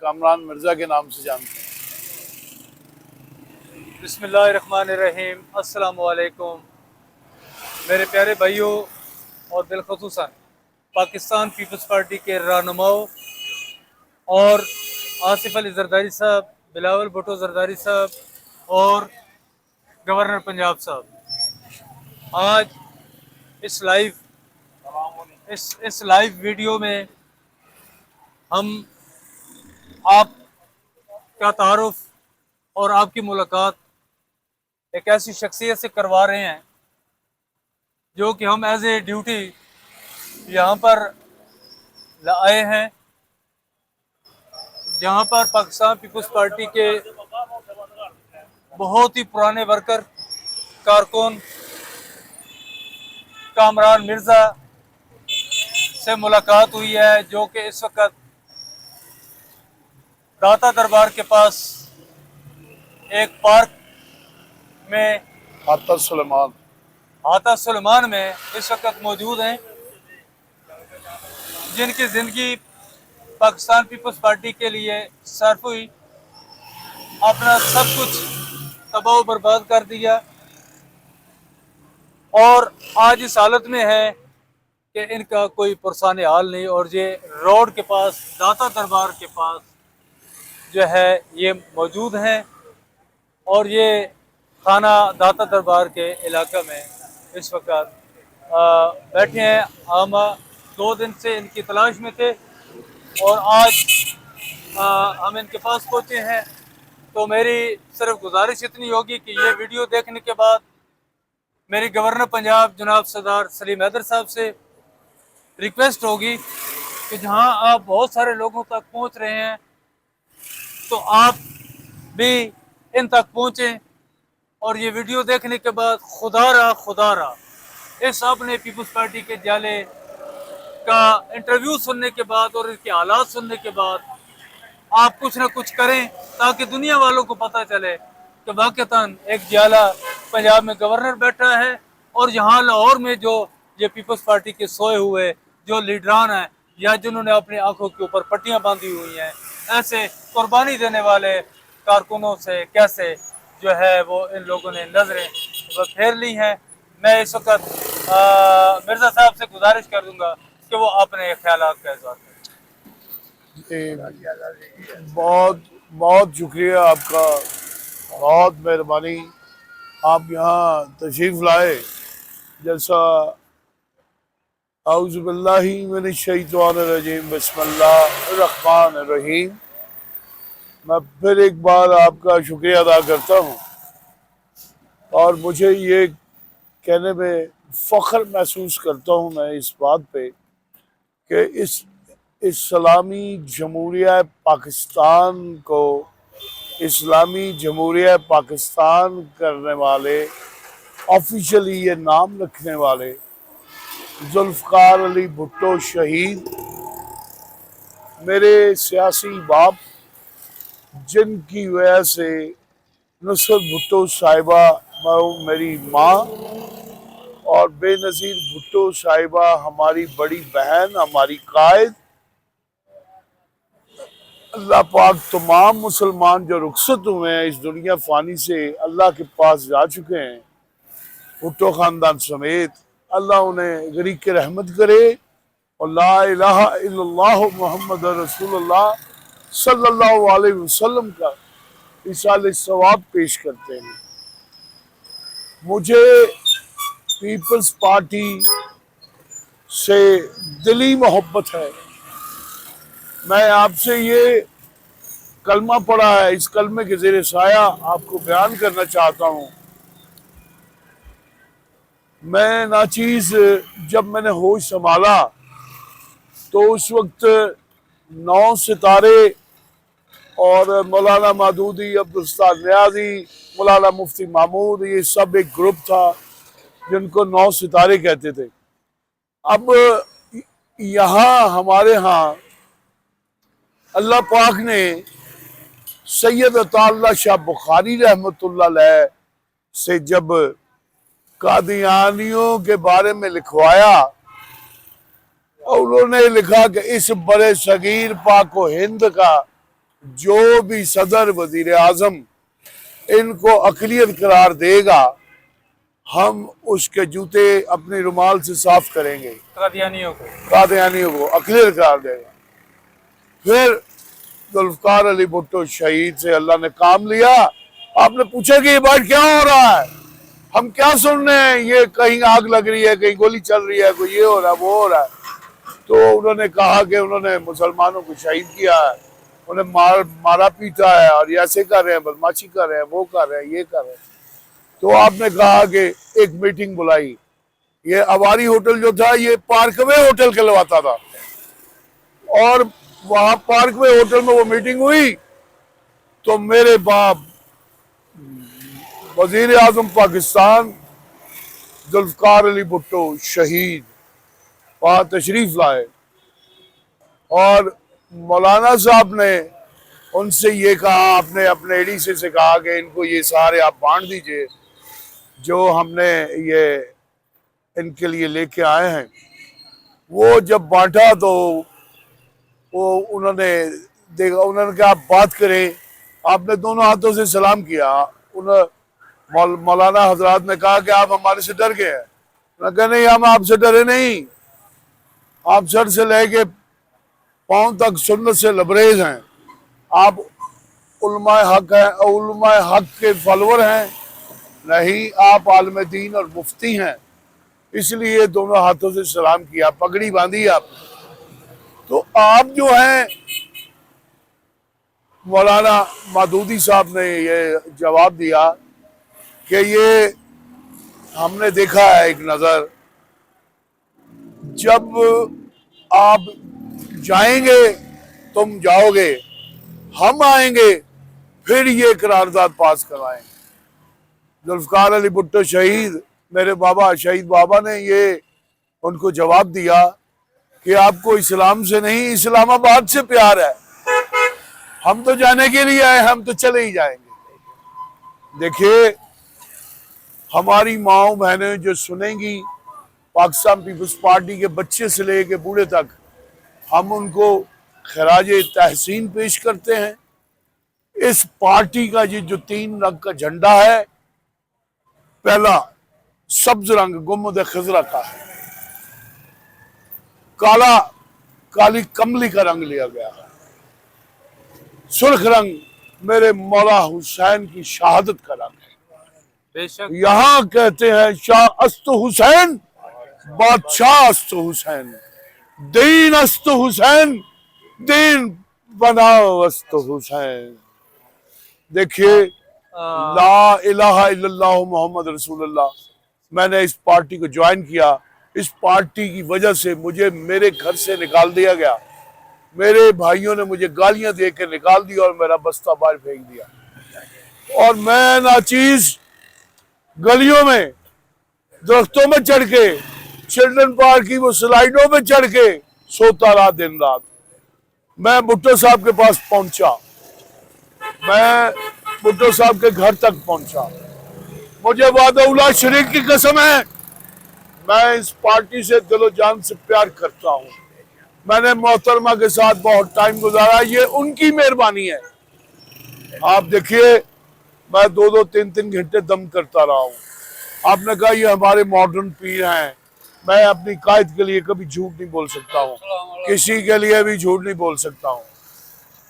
कामरान मिर्ज़ा के नाम से जानते हैं। बिस्मिल्लाहिर्रहमानिर्रहीम, अस्सलामु अलैकुम मेरे प्यारे भाइयों और बिलखुसूसन पाकिस्तान पीपल्स पार्टी के रहनुमाओं और आसिफ अली जरदारी साहब, बिलावल भुट्टो जरदारी साहब और गवर्नर पंजाब साहब, आज इस लाइव वीडियो में हम आपका तारुफ और आपकी मुलाकात एक ऐसी शख्सियत से करवा रहे हैं जो कि हम एज ए ड्यूटी यहाँ पर आए हैं, जहाँ पर पाकिस्तान पीपल्स पार्टी के बहुत ही पुराने वर्कर कारकुन कामरान मिर्ज़ा से मुलाकात हुई है, जो कि इस वक्त दाता दरबार के पास एक पार्क में हाता सुलेमान में इस वक्त मौजूद हैं, जिनकी ज़िंदगी पाकिस्तान पीपल्स पार्टी के लिए सर्फ हुई, अपना सब कुछ तबाह बर्बाद कर दिया और आज इस हालत में है कि इनका कोई पुरसान हाल नहीं। और ये रोड के पास दाता दरबार के पास जो है ये मौजूद हैं और ये खाना दाता दरबार के इलाका में इस वक्त बैठे हैं। हम 2 दिन से इनकी तलाश में थे और आज हम इनके पास पहुँचे हैं। तो मेरी सिर्फ गुजारिश इतनी होगी कि ये वीडियो देखने के बाद मेरी गवर्नर पंजाब जनाब सरदार सलीम हैदर साहब से रिक्वेस्ट होगी कि जहां आप बहुत सारे लोगों तक पहुंच रहे हैं तो आप भी इन तक पहुंचें और ये वीडियो देखने के बाद खुदा रहा इस आपने पीपल्स पार्टी के जाले का इंटरव्यू सुनने के बाद और इसके हालात सुनने के बाद आप कुछ ना कुछ करें ताकि दुनिया वालों को पता चले कि वाकईतन एक जाला पंजाब में गवर्नर बैठा है और यहाँ लाहौर में जो ये पीपल्स पार्टी के सोए हुए जो लीडरान हैं या जिन्होंने अपनी आंखों के ऊपर पट्टियां बांधी हुई हैं, ऐसे कुर्बानी देने वाले कारकुनों से कैसे जो है वो इन लोगों ने नजरें वो फेर ली हैं। मैं इस वक्त मिर्ज़ा साहब से गुजारिश कर दूंगा कि वो अपने ख्यालात का इज़हार करें। बहुत बहुत शुक्रिया आपका, बहुत मेहरबानी, आप यहाँ तशरीफ़ लाए। जैसा औज़ुबिल्लाहि मिनश्शैतानिर्रजीम बिस्मिल्लाहिर्रहमानिर्रहीम, मैं फिर एक बार आपका शुक्रिया अदा करता हूँ और मुझे ये कहने में फ़ख्र महसूस करता हूँ मैं इस बात पे कि इस इस्लामी जमहूरिया पाकिस्तान को इस्लामी जमहूरिया पाकिस्तान करने वाले, ऑफिशियली ये नाम रखने वाले जुल्फ़कार अली भुट्टो शहीद, मेरे सियासी बाप, जिनकी वजह से नुसरत भुट्टो साहिबा मेरी माँ और बेनज़ीर भुट्टो साहिबा हमारी बड़ी बहन, हमारी कायद, अल्लाह पाक तमाम मुसलमान जो रुखसत हुए हैं इस दुनिया फ़ानी से अल्लाह के पास जा चुके हैं, भुट्टो ख़ानदान समेत, अल्लाह उन्हें गरीक रहमत करे और ला इलाहा इल्लल्लाह मुहम्मद रसूलुल्लाह सल्लल्लाहु अलैहि वसल्लम का इसाले सवाब पेश करते हैं। मुझे पीपल्स पार्टी से दिली मोहब्बत है। मैं आपसे ये कलमा पढ़ा है, इस कलमे के ज़ेरे साया आपको बयान करना चाहता हूँ। मैं नाचीज़ जब मैंने होश संभाला तो उस वक्त 9 सितारे और मौलाना मदूदी, अब्दुल नियाज़ी, मौलाना मुफ्ती महमूद, ये सब एक ग्रुप था जिनको 9 सितारे कहते थे। अब यहाँ हमारे यहाँ अल्लाह पाक ने सैयद अताउल्लाह शाह बुखारी रहमतुल्लाह अलैह से जब कादियानियों के बारे में लिखवाया और उन्होंने लिखा कि इस बड़े सगीर पाक हिंद का जो भी सदर वजीर आजम इनको अकलियत करार देगा, हम उसके जूते अपने रुमाल से साफ करेंगे। कादियानियों को अकलियत करार देगा। फिर जुल्फकार अली भुट्टो शहीद से अल्लाह ने काम लिया। आपने पूछा कि ये बात क्या हो रहा है, हम क्या सुन रहे हैं, ये कहीं आग लग रही है, कहीं गोली चल रही है, कोई ये हो रहा है, वो हो रहा है। तो उन्होंने कहा कि उन्होंने मुसलमानों को शहीद किया है, उन्हें मारा पीटा है, और ये ऐसे कर रहे हैं, बदमाशी कर रहे हैं, वो कर रहे हैं, ये कर रहे हैं। तो आपने कहा कि एक मीटिंग बुलाई। ये अवारी होटल जो था, ये पार्कवे होटल कहलवाता था, और वहां पार्कवे होटल में वो मीटिंग हुई। तो मेरे बाप वजीर आजम पाकिस्तान जुल्फकार अली भुट्टो शहीद वहां तशरीफ लाए, और मौलाना साहब ने उनसे ये कहा, आपने अपने एडीसी से कहा कि इनको ये सारे आप बांट दीजिए जो हमने ये इनके लिए लेके आए हैं। वो जब बांटा तो वो उन्होंने देखा, उन्होंने कहा आप बात करें। आपने दोनों हाथों से सलाम किया। मौलाना हजरात ने कहा कि आप हमारे से डर गए हैं। उन्होंने कहा नहीं, हम आपसे डरे नहीं, आप सर से लेके पांव तक सुन्नत से लबरेज हैं, आप उलमाए हक हैं, उलमाए हक के फॉलोअर हैं, नहीं आप आलम दीन और मुफ्ती हैं। इसलिए दोनों हाथों से सलाम किया, पगड़ी बांधी आप। तो आप जो हैं, मौलाना मादूदी साहब ने ये जवाब दिया कि ये हमने देखा है एक नज़र, जब आप जाएंगे तुम जाओगे, हम आएंगे फिर ये करारदाद पास कराएंगे। जुल्फकार अली भुट्टो शहीद, मेरे बाबा शहीद बाबा ने ये उनको जवाब दिया कि आपको इस्लाम से नहीं इस्लामाबाद से प्यार है, हम तो जाने के लिए आए, हम तो चले ही जाएंगे। देखिए, हमारी माओ बहनें जो सुनेंगी, पाकिस्तान पीपल्स पार्टी के बच्चे से लेके बूढ़े तक, हम उनको खराज तहसीन पेश करते हैं। इस पार्टी का ये जो 3 रंग का झंडा है, पहला सब्ज रंग गुम्बद खजरा का है, काला काली कमली का रंग लिया गया है, सुर्ख रंग मेरे मौला हुसैन की शहादत का रंग है। बेशक यहाँ कहते हैं शाह अस्त हुसैन, बादशाह अस्त हुसैन, दीन अस्त हुसैन, दीन बनाओ अस्त हुसैन। देखिए, ला इलाहा इल्लल्लाह मोहम्मद रसूलुल्लाह। मैंने इस पार्टी को ज्वाइन किया, इस पार्टी की वजह से मुझे मेरे घर से निकाल दिया गया, मेरे भाइयों ने मुझे गालियां दे के निकाल दिया और मेरा बस्ता बाहर फेंक दिया। और मैं नाचीज गलियों में, दरख्तों में चढ़ के, चिल्ड्रन पार्क की वो स्लाइडों में चढ़ के सोता रहा दिन रात। मैं भुट्टो साहब के पास पहुंचा, मैं भुट्टो साहब के घर तक पहुंचा। मुझे वादा शरीक की कसम है, मैं इस पार्टी से दिलो जान से प्यार करता हूं। मैंने मोहतरमा के साथ बहुत टाइम गुजारा, ये उनकी मेहरबानी है। आप देखिए, मैं 2-2, 3-3 घंटे दम करता रहा हूं। आपने कहा ये हमारे मॉडर्न पीर हैं, मैं अपनी कायद के लिए कभी झूठ नहीं बोल सकता हूँ, किसी के लिए भी झूठ नहीं बोल सकता हूँ।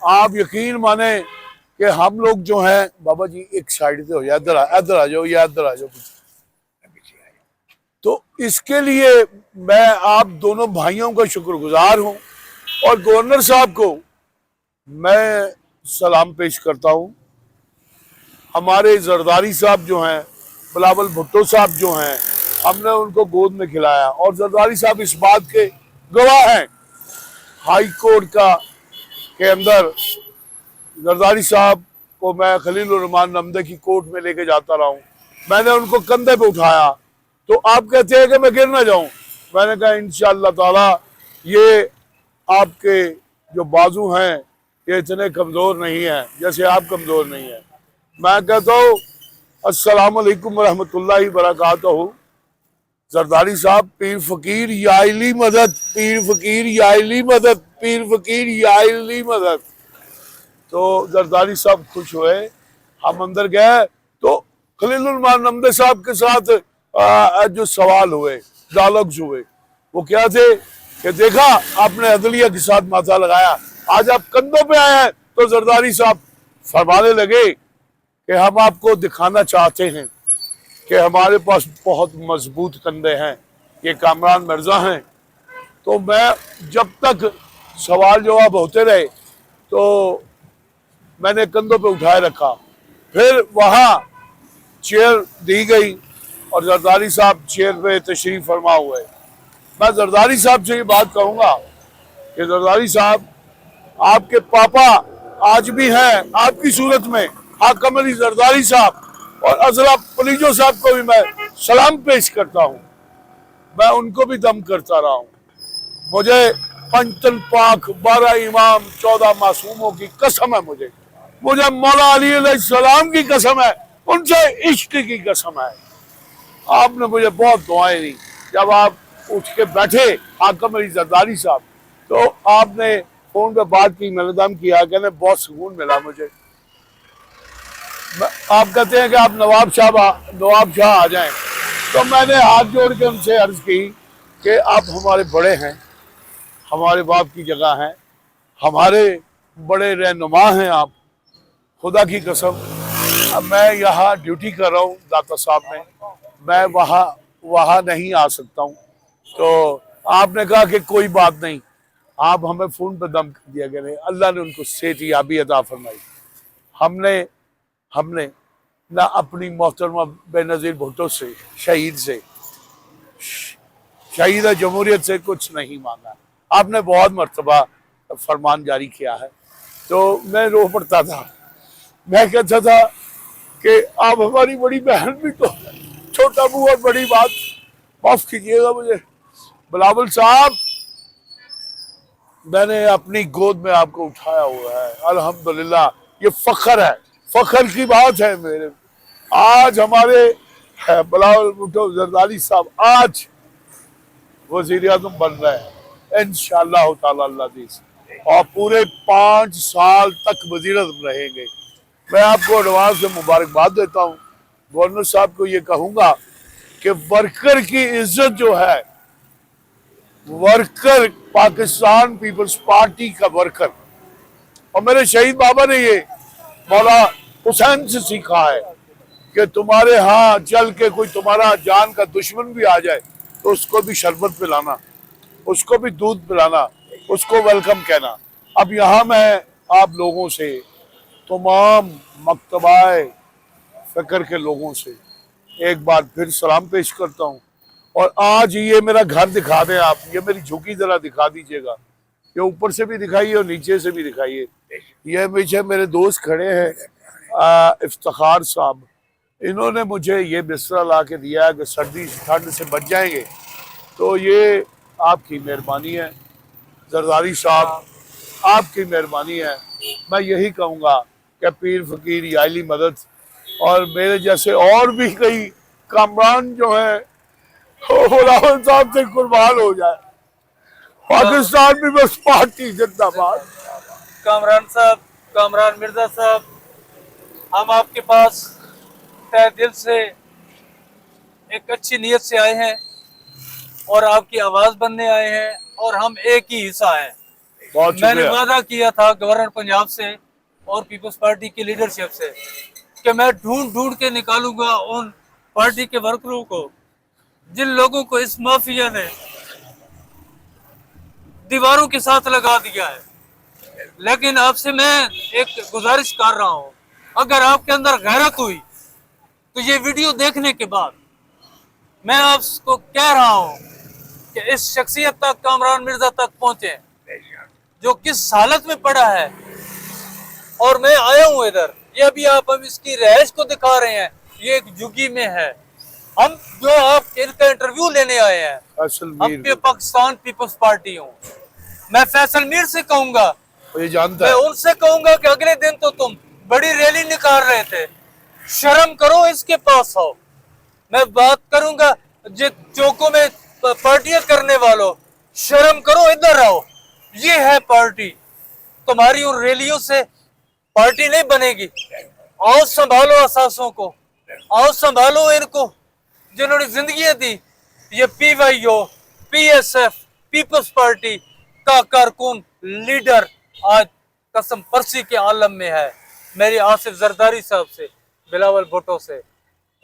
आप यकीन माने कि हम लोग जो हैं, बाबा जी एक साइड पे हो जाए, इधर आ जाओ, या इधर आ जाओ। तो इसके लिए मैं आप दोनों भाइयों का शुक्रगुजार हूं, और गवर्नर साहब को मैं सलाम पेश करता हूं। हमारे जरदारी साहब जो हैं, बिलावल भुट्टो साहब जो हैं, हमने उनको गोद में खिलाया, और जरदारी साहब इस बात के गवाह हैं। हाई कोर्ट के अंदर जरदारी साहब को मैं खलीलुर रहमान नमदे की कोर्ट में लेके जाता रहा हूँ, मैंने उनको कंधे पे उठाया। तो आप कहते हैं कि मैं गिर ना जाऊं, मैंने कहा इंशाअल्लाह ताला ये आपके जो बाजू हैं ये इतने कमजोर नहीं है जैसे आप कमजोर नहीं है। मैं कहता हूँ अस्सलाम वालेकुम रहमतुल्लाहि बरकातहू। जरदारी साहब, पीर फकीर याइली मदद, पीर फकीर याइली मदद, पीर फकीर याइली मदद। तो जरदारी साहब खुश हुए। हम अंदर गए तो खलीलुर नमदे साहब के साथ जो सवाल हुए, डायलॉग्स हुए, वो क्या थे कि देखा आपने अदलिया के साथ माथा लगाया, आज आप कंधों पे आए हैं। तो जरदारी साहब फरमाने लगे कि हम आपको दिखाना चाहते हैं कि हमारे पास बहुत मजबूत कंधे हैं, ये कामरान मिर्जा हैं। तो मैं जब तक सवाल जवाब होते रहे तो मैंने कंधों पे उठाए रखा। फिर वहाँ चेयर दी गई और जरदारी साहब चेयर पे तशरीफ फरमा हुए। मैं जरदारी साहब से ये बात कहूँगा कि जरदारी साहब, आपके पापा आज भी हैं आपकी सूरत में, हाकम अली जरदारी साहब, और अजला पुलिजो साहब को भी मैं सलाम पेश करता हूँ। मैं उनको भी दम करता रहा हूँ। मुझे पंचतन पाक, 12 इमाम, 14 मासूमों की कसम है, मुझे मौला अली अलैहिस्सलाम की कसम है, उनसे इश्क की कसम है। आपने मुझे बहुत दुआएं दी। जब आप उठ के बैठे हाकम अली जरदारी साहब, तो आपने फोन पे बात की, मैंने दम किया, कहने बहुत सुकून मिला मुझे। आप कहते हैं कि आप नवाब शाह आ जाएं, तो मैंने हाथ जोड़ के उनसे अर्ज की कि आप हमारे बड़े हैं, हमारे बाप की जगह हैं, हमारे बड़े रहनुमा हैं आप, खुदा की कसम। अब मैं यहाँ ड्यूटी कर रहा हूँ दाता साहब में, मैं वहाँ नहीं आ सकता हूँ। तो आपने कहा कि कोई बात नहीं, आप हमें फ़ोन पर दम कर दिया करें। अल्लाह ने उनको सेहतियाबी अता फरमाई। हमने ना अपनी मोहतरमा बेनज़ीर भुट्टो से, शहीद जमहूरियत से कुछ नहीं मांगा। आपने बहुत मर्तबा फरमान जारी किया है। तो मैं रो पड़ता था, मैं कहता था कि आप हमारी बड़ी बहन भी तो, छोटा मुँह और बड़ी बात, माफ कीजिएगा मुझे। बिलावल साहब, मैंने अपनी गोद में आपको उठाया हुआ है, अल्हम्दुलिल्लाह। ये फख्र है, फख्र की बात है मेरे। आज हमारे बिलावल भुट्टो जरदारी साहब आज वज़ीर आज़म बन रहे हैं इंशाअल्लाह ताला अज़ीज़, और पूरे 5 साल तक वज़ीर आज़म रहेंगे। मैं आपको एडवांस में मुबारकबाद देता हूँ। गवर्नर साहब को ये कहूँगा कि वर्कर की इज्जत जो है, वर्कर, पाकिस्तान पीपल्स पार्टी का वर्कर, और मेरे शहीद बाबा ने ये मौला हुसैन से सीखा है कि तुम्हारे यहाँ चल के कोई तुम्हारा जान का दुश्मन भी आ जाए तो उसको भी शरबत पिलाना, उसको भी दूध पिलाना, उसको वेलकम कहना। अब यहाँ मैं आप लोगों से, तमाम मकतबाए फ़िक्र के लोगों से एक बार फिर सलाम पेश करता हूँ। और आज ये मेरा घर दिखा दें आप, ये मेरी झुकी जरा दिखा दीजिएगा, ये ऊपर से भी दिखाइए और नीचे से भी दिखाइए। ये पीछे मेरे दोस्त खड़े हैं, इफ्तिखार साहब, इन्होंने मुझे ये बिस्तरा ला के दिया है कि सर्दी ठंड से बच जाएंगे। तो ये आपकी मेहरबानी है जरदारी साहब, आपकी मेहरबानी है। मैं यही कहूँगा कि पीर फकीर याली मदद, और मेरे जैसे और भी कई कामरान जो हैं राहुल साहब से कुर्बान हो जाए। पाकिस्तान भी बस पार्टी जिंदाबाद। कामरान साहब, कामरान मिर्जा साहब, हम आपके पास तहे दिल से एक अच्छी नीयत से आए हैं और आपकी आवाज़ बनने आए हैं, और हम एक ही हिस्सा हैं। मैंने वादा किया था गवर्नर पंजाब से और पीपल्स पार्टी की लीडरशिप से कि मैं ढूंढ के निकालूंगा उन पार्टी के वर्करों को जिन लोगों को इस माफिया ने दीवारों के साथ लगा दिया है। लेकिन आपसे मैं एक गुजारिश कर रहा हूं, अगर आपके अंदर गैरत हुई तो ये वीडियो देखने के बाद मैं आपको कह रहा हूं कि इस शख्सियत तक, कामरान मिर्जा तक पहुंचे जो किस हालत में पड़ा है। और मैं आया हूं इधर, ये अभी आप हम इसकी रहायश को दिखा रहे हैं, ये एक झुग्गी में है। हम जो आप इनका इंटरव्यू लेने आए हैं, हम पाकिस्तान पीपल्स पार्टी हूँ। मैं फैसल मीर से कहूंगा, मैं उनसे कहूंगा कि अगले दिन तो तुम बड़ी रैली निकाल रहे थे, शर्म करो, इसके पास हो। मैं बात करूंगा जो चौकों में पार्टियां करने वालों, शर्म करो, इधर आओ, ये है पार्टी। तुम्हारी उन रैलियों से पार्टी नहीं बनेगी। आओ संभालो असासों को, आओ संभालो इनको जिन्होंने जिंदगी दी। ये PYO, PSF, पीपल्स पार्टी का कारकुन लीडर आज कसम परसी के आलम में है। मेरी आसिफ जरदारी साहब से, बिलावल भुट्टो से,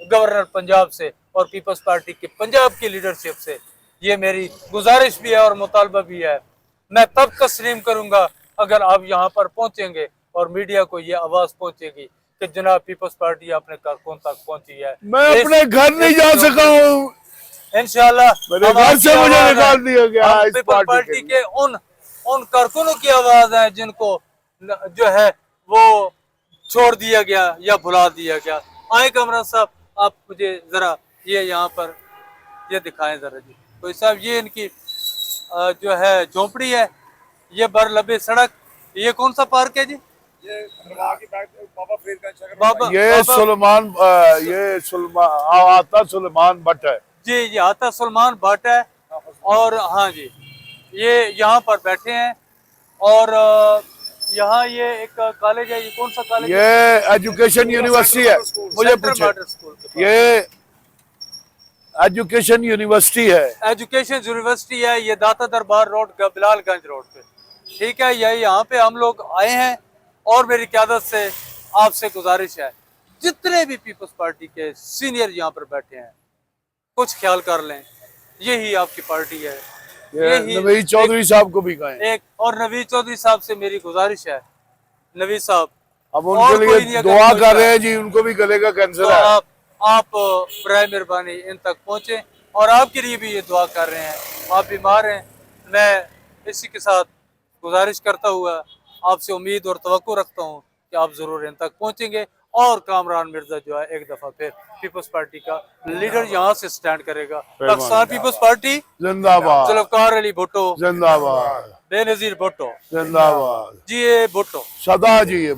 गवर्नर पंजाब से और पीपल्स पार्टी के पंजाब की लीडरशिप से ये मेरी गुजारिश भी है और मुतालबा भी है। मैं तब तस्लीम करूंगा अगर आप यहाँ पर पहुंचेंगे और मीडिया को ये आवाज पहुंचेगी कि जनाब पीपल्स पार्टी अपने कारकुन तक पहुंची है। मैं अपने घर नहीं जा सका हूँ, इंशाल्लाह मेरे घर से मुझे निकाल दिया गया हम इस पीपल्स पार्टी के उन कारकुनों की आवाज है जिनको जो है वो छोड़ दिया गया या भुला दिया गया। आए कमरा साहब, आप मुझे जरा ये यहाँ पर ये दिखाएं जरा जी। कोई साहब ये इनकी जो है झोंपड़ी है, ये बर लबे सड़क, ये कौन सा पार्क है जी? बाबा ये सुलेमान आता सुलेमान भट्ट है जी, ये आता सलमान भट्ट है। और हाँ जी, ये यहाँ पर बैठे हैं और यहाँ ये एक कॉलेज है, ये कौन सा कॉलेज है? ये एजुकेशन यूनिवर्सिटी है, मुझे सेंट्रल पूछे। मॉडल स्कूल के पास। ये एजुकेशन यूनिवर्सिटी है, एजुकेशन यूनिवर्सिटी है, ये दाता दरबार रोड, बिलालगंज रोड पे, ठीक है। ये यहाँ पे हम लोग आए हैं और मेरी क़यादत से आपसे गुजारिश है, जितने भी पीपल्स पार्टी के सीनियर यहाँ पर बैठे हैं कुछ ख्याल कर लें, यही आपकी पार्टी है। ये नवीद चौधरी साहब को भी कहें। एक और नवीद चौधरी साहब से मेरी गुजारिश है, नवीद साहब अब और उनके कोई लिए नहीं, अगर दुआ कोई कर रहे हैं जी, उनको भी गले का कैंसर तो है। आप बराए मेहरबानी इन तक पहुँचे और आपके लिए भी ये दुआ कर रहे हैं। आप बीमार हैं, मैं इसी के साथ गुजारिश करता हुआ आपसे उम्मीद और तवक्को रखता हूँ कि आप ज़रूर इन तक पहुँचेंगे और कामरान मिर्जा जो है एक दफ़ा फिर पीपल्स पार्टी का लीडर यहाँ से स्टैंड करेगा। पाकिस्तान पीपल्स पार्टी जिंदाबाद, जुल्फ़िकार अली भुट्टो जिंदाबाद, बेनज़ीर भुट्टो जिंदाबाद, जी, ये भुट्टो सदा जी ये